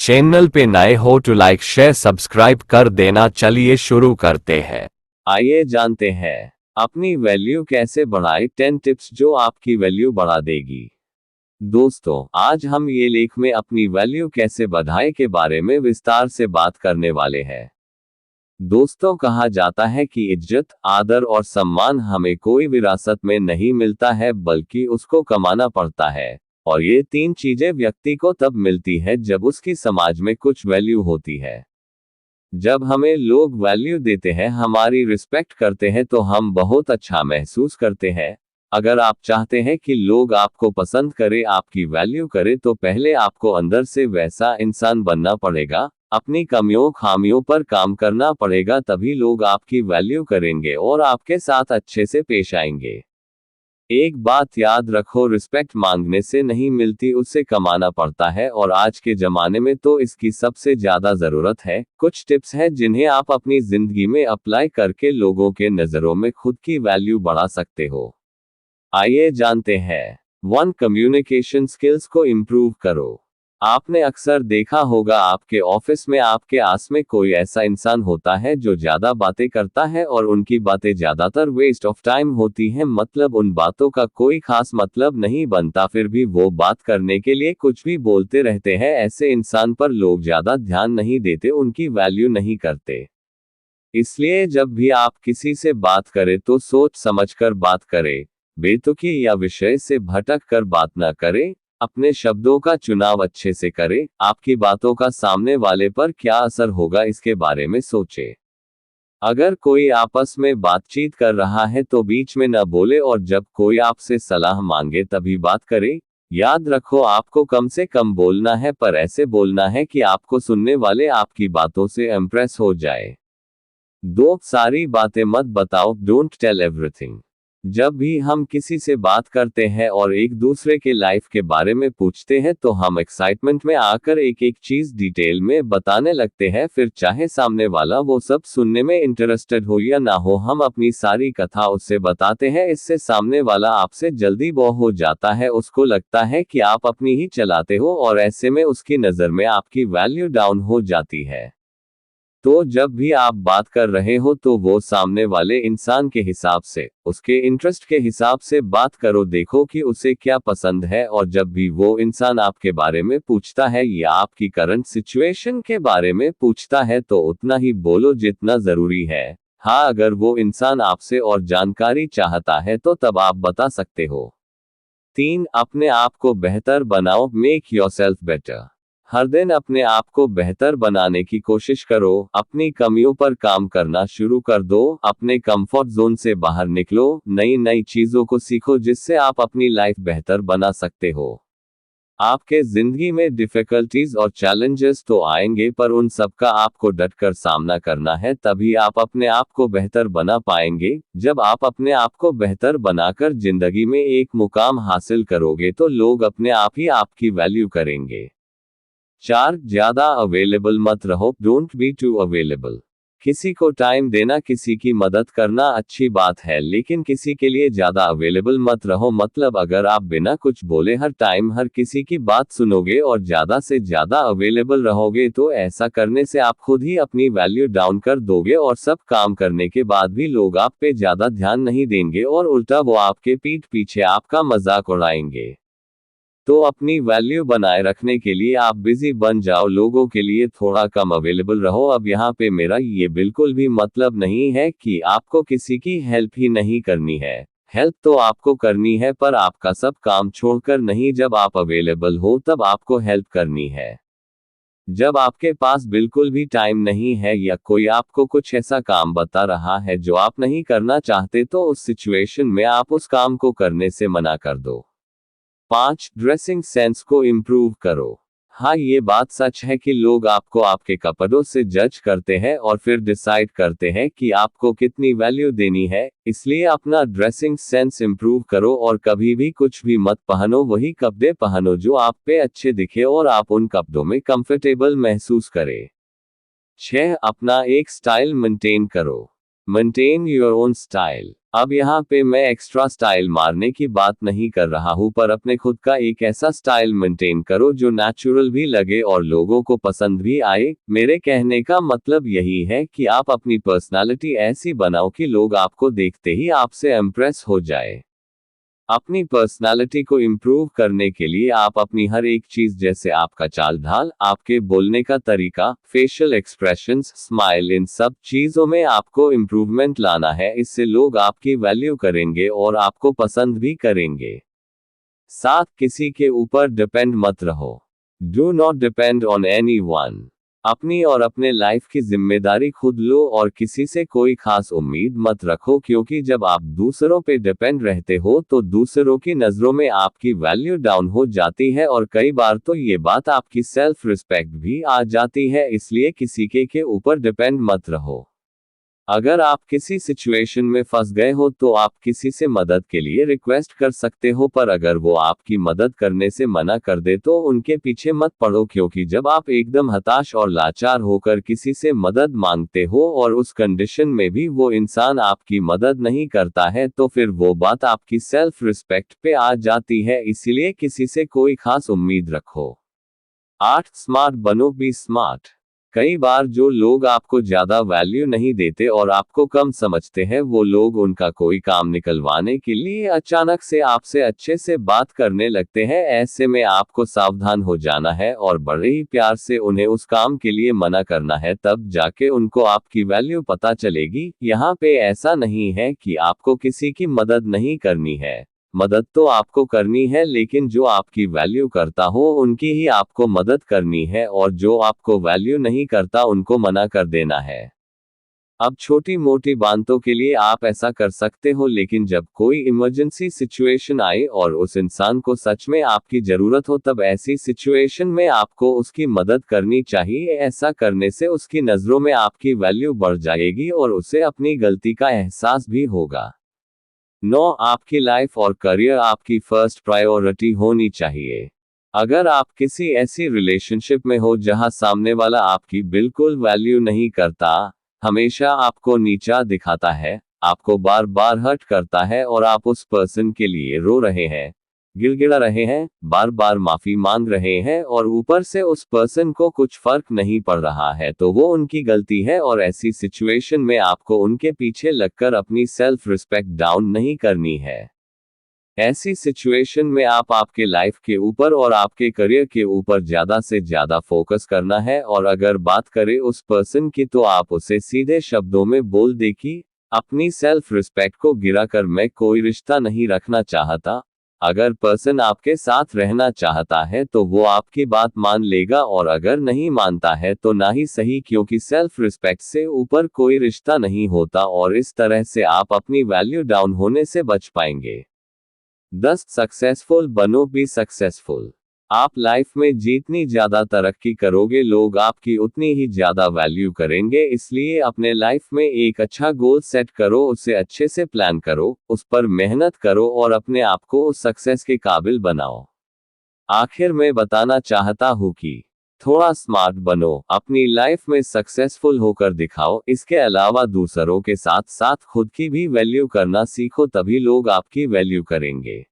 Channel पे नए हो तो लाइक शेयर सब्सक्राइब कर देना। चलिए शुरू करते हैं। आइए जानते हैं अपनी वैल्यू कैसे बढ़ाएं। 10 टिप्स जो आपकी वैल्यू बढ़ा देगी। दोस्तों, आज हम ये लेख में अपनी वैल्यू कैसे बढ़ाएं के बारे में विस्तार से बात करने वाले हैं। दोस्तों, कहा जाता है कि इज्जत, आदर और सम्मान हमें कोई विरासत में नहीं मिलता है बल्कि उसको कमाना पड़ता है। और ये तीन चीजें व्यक्ति को तब मिलती है जब उसकी समाज में कुछ वैल्यू होती है। जब हमें लोग वैल्यू देते हैं, हमारी रिस्पेक्ट करते हैं, तो हम बहुत अच्छा महसूस करते हैं। अगर आप चाहते हैं कि लोग आपको पसंद करें, आपकी वैल्यू करें, तो पहले आपको अंदर से वैसा इंसान बनना पड़ेगा। अपनी कमियों खामियों पर काम करना पड़ेगा, तभी लोग आपकी वैल्यू करेंगे और आपके साथ अच्छे से पेश आएंगे। एक बात याद रखो, रिस्पेक्ट मांगने से नहीं मिलती, उसे कमाना पड़ता है। और आज के जमाने में तो इसकी सबसे ज्यादा जरूरत है। कुछ टिप्स हैं जिन्हें आप अपनी जिंदगी में अप्लाई करके लोगों के नजरों में खुद की वैल्यू बढ़ा सकते हो। आइए जानते हैं। 1. कम्युनिकेशन स्किल्स को इम्प्रूव करो। आपने अक्सर देखा होगा, आपके ऑफिस में आपके आस में कोई ऐसा इंसान होता है जो ज्यादा बातें करता है और उनकी बातें ज्यादातर वेस्ट ऑफ टाइम होती हैं। मतलब उन बातों का कोई खास मतलब नहीं बनता, फिर भी वो बात करने के लिए कुछ भी बोलते रहते हैं। ऐसे इंसान पर लोग ज्यादा ध्यान नहीं देते, उनकी वैल्यू नहीं करते। इसलिए जब भी आप किसी से बात करें तो सोच समझकर बात करें। बेतुकी या विषय से भटक कर बात न करें। अपने शब्दों का चुनाव अच्छे से करें। आपकी बातों का सामने वाले पर क्या असर होगा, इसके बारे में सोचें। अगर कोई आपस में बातचीत कर रहा है तो बीच में न बोले, और जब कोई आपसे सलाह मांगे तभी बात करें। याद रखो, आपको कम से कम बोलना है, पर ऐसे बोलना है कि आपको सुनने वाले आपकी बातों से इम्प्रेस हो जाए। 2. सारी बातें मत बताओ, डोंट टेल एवरीथिंग। जब भी हम किसी से बात करते हैं और एक दूसरे के लाइफ के बारे में पूछते हैं, तो हम एक्साइटमेंट में आकर एक एक चीज डिटेल में बताने लगते हैं। फिर चाहे सामने वाला वो सब सुनने में इंटरेस्टेड हो या ना हो, हम अपनी सारी कथा उससे बताते हैं। इससे सामने वाला आपसे जल्दी बोर हो जाता है, उसको लगता है कि आप अपनी ही चलाते हो, और ऐसे में उसकी नज़र में आपकी वैल्यू डाउन हो जाती है। तो जब भी आप बात कर रहे हो तो वो सामने वाले इंसान के हिसाब से, उसके इंटरेस्ट के हिसाब से बात करो। देखो कि उसे क्या पसंद है, और जब भी वो इंसान आपके बारे में पूछता है या आपकी करंट सिचुएशन के बारे में पूछता है, तो उतना ही बोलो जितना जरूरी है। हाँ, अगर वो इंसान आपसे और जानकारी चाहता है तो तब आप बता सकते हो। 3. अपने आप को बेहतर बनाओ, मेक योरसेल्फ बेटर। हर दिन अपने आप को बेहतर बनाने की कोशिश करो। अपनी कमियों पर काम करना शुरू कर दो। अपने कंफर्ट जोन से बाहर निकलो, नई नई चीजों को सीखो जिससे आप अपनी लाइफ बेहतर बना सकते हो। आपके जिंदगी में डिफिकल्टीज और चैलेंजेस तो आएंगे, पर उन सब का आपको डटकर सामना करना है, तभी आप अपने आप को बेहतर बना पाएंगे। जब आप अपने आप को बेहतर बनाकर जिंदगी में एक मुकाम हासिल करोगे तो लोग अपने आप ही आपकी वैल्यू करेंगे। 4. ज्यादा अवेलेबल मत रहो, डोंट बी टू अवेलेबल। किसी को टाइम देना, किसी की मदद करना अच्छी बात है, लेकिन किसी के लिए ज्यादा अवेलेबल मत रहो। मतलब अगर आप बिना कुछ बोले हर टाइम हर किसी की बात सुनोगे और ज्यादा से ज्यादा अवेलेबल रहोगे, तो ऐसा करने से आप खुद ही अपनी वैल्यू डाउन कर दोगे, और सब काम करने के बाद भी लोग आप पे ज्यादा ध्यान नहीं देंगे, और उल्टा वो आपके पीठ पीछे आपका मजाक उड़ाएंगे। तो अपनी वैल्यू बनाए रखने के लिए आप बिजी बन जाओ, लोगों के लिए थोड़ा कम अवेलेबल रहो। अब यहाँ पे मेरा ये बिल्कुल भी मतलब नहीं है कि आपको किसी की हेल्प ही नहीं करनी है। हेल्प तो आपको करनी है, पर आपका सब काम छोड़कर नहीं। जब आप अवेलेबल हो तब आपको हेल्प करनी है। जब आपके पास बिल्कुल भी टाइम नहीं है या कोई आपको कुछ ऐसा काम बता रहा है जो आप नहीं करना चाहते, तो उस सिचुएशन में आप उस काम को करने से मना कर दो। 5. ड्रेसिंग सेंस को इम्प्रूव करो। हाँ, ये बात सच है कि लोग आपको आपके कपड़ों से जज करते हैं और फिर डिसाइड करते हैं कि आपको कितनी वैल्यू देनी है। इसलिए अपना ड्रेसिंग सेंस इम्प्रूव करो, और कभी भी कुछ भी मत पहनो। वही कपड़े पहनो जो आप पे अच्छे दिखे और आप उन कपड़ों में कंफर्टेबल महसूस करें। 6. अपना एक स्टाइल मेंटेन करो। Maintain your own style. अब यहाँ पे मैं एक्स्ट्रा स्टाइल मारने की बात नहीं कर रहा हूँ, पर अपने खुद का एक ऐसा स्टाइल मेंटेन करो जो नेचुरल भी लगे और लोगों को पसंद भी आए। मेरे कहने का मतलब यही है कि आप अपनी पर्सनालिटी ऐसी बनाओ कि लोग आपको देखते ही आपसे इम्प्रेस हो जाए। अपनी पर्सनालिटी को इम्प्रूव करने के लिए आप अपनी हर एक चीज, जैसे आपका चाल ढाल, आपके बोलने का तरीका, फेशियल एक्सप्रेशंस, स्माइल, इन सब चीजों में आपको इम्प्रूवमेंट लाना है। इससे लोग आपकी वैल्यू करेंगे और आपको पसंद भी करेंगे। साथ किसी के ऊपर डिपेंड मत रहो। Do not depend on anyone. अपनी और अपने लाइफ की जिम्मेदारी खुद लो और किसी से कोई खास उम्मीद मत रखो, क्योंकि जब आप दूसरों पे डिपेंड रहते हो तो दूसरों की नजरों में आपकी वैल्यू डाउन हो जाती है और कई बार तो ये बात आपकी सेल्फ रिस्पेक्ट भी आ जाती है। इसलिए किसी के ऊपर डिपेंड मत रहो। अगर आप किसी सिचुएशन में फंस गए हो तो आप किसी से मदद के लिए रिक्वेस्ट कर सकते हो, पर अगर वो आपकी मदद करने से मना कर दे तो उनके पीछे मत पड़ो, क्योंकि जब आप एकदम हताश और लाचार होकर किसी से मदद मांगते हो और उस कंडीशन में भी वो इंसान आपकी मदद नहीं करता है तो फिर वो बात आपकी सेल्फ रिस्पेक्ट पे आ जाती है। इसीलिए किसी से कोई खास उम्मीद रखो। 8 स्मार्ट बनो, बी स्मार्ट। कई बार जो लोग आपको ज्यादा वैल्यू नहीं देते और आपको कम समझते हैं, वो लोग उनका कोई काम निकलवाने के लिए अचानक से आपसे अच्छे से बात करने लगते हैं। ऐसे में आपको सावधान हो जाना है और बड़े ही प्यार से उन्हें उस काम के लिए मना करना है, तब जाके उनको आपकी वैल्यू पता चलेगी। यहाँ पे ऐसा नहीं है कि आपको किसी की मदद नहीं करनी है, मदद तो आपको करनी है, लेकिन जो आपकी वैल्यू करता हो उनकी ही आपको मदद करनी है और जो आपको वैल्यू नहीं करता उनको मना कर देना है। अब छोटी मोटी बातों के लिए आप ऐसा कर सकते हो, लेकिन जब कोई इमरजेंसी सिचुएशन आए और उस इंसान को सच में आपकी जरूरत हो, तब ऐसी सिचुएशन में आपको उसकी मदद करनी चाहिए। ऐसा करने से उसकी नजरों में आपकी वैल्यू बढ़ जाएगी और उसे अपनी गलती का एहसास भी होगा। 9. आपकी लाइफ और करियर आपकी फर्स्ट प्रायोरिटी होनी चाहिए। अगर आप किसी ऐसी रिलेशनशिप में हो जहां सामने वाला आपकी बिल्कुल वैल्यू नहीं करता, हमेशा आपको नीचा दिखाता है, आपको बार बार हर्ट करता है और आप उस पर्सन के लिए रो रहे हैं, गिड़गिड़ा रहे हैं, बार बार माफी मांग रहे हैं और ऊपर से उस पर्सन को कुछ फर्क नहीं पड़ रहा है, तो वो उनकी गलती है। और ऐसी सिचुएशन में आपको उनके पीछे लगकर अपनी सेल्फ रिस्पेक्ट डाउन नहीं करनी है। ऐसी सिचुएशन में आप आपके लाइफ के ऊपर और आपके करियर के ऊपर ज्यादा से ज्यादा फोकस करना है। और अगर बात करें उस पर्सन की, तो आप उसे सीधे शब्दों में बोल दे कि अपनी सेल्फ रिस्पेक्ट को गिराकर मैं कोई रिश्ता नहीं रखना चाहता। अगर पर्सन आपके साथ रहना चाहता है तो वो आपकी बात मान लेगा, और अगर नहीं मानता है तो ना ही सही, क्योंकि सेल्फ रिस्पेक्ट से ऊपर कोई रिश्ता नहीं होता और इस तरह से आप अपनी वैल्यू डाउन होने से बच पाएंगे। 10. सक्सेसफुल बनो, बी सक्सेसफुल। आप लाइफ में जितनी ज्यादा तरक्की करोगे, लोग आपकी उतनी ही ज्यादा वैल्यू करेंगे। इसलिए अपने लाइफ में एक अच्छा गोल सेट करो, उसे अच्छे से प्लान करो, उस पर मेहनत करो और अपने आप को उस सक्सेस के काबिल बनाओ। आखिर में बताना चाहता हूँ कि थोड़ा स्मार्ट बनो, अपनी लाइफ में सक्सेसफुल होकर दिखाओ। इसके अलावा दूसरों के साथ साथ खुद की भी वैल्यू करना सीखो, तभी लोग आपकी वैल्यू करेंगे।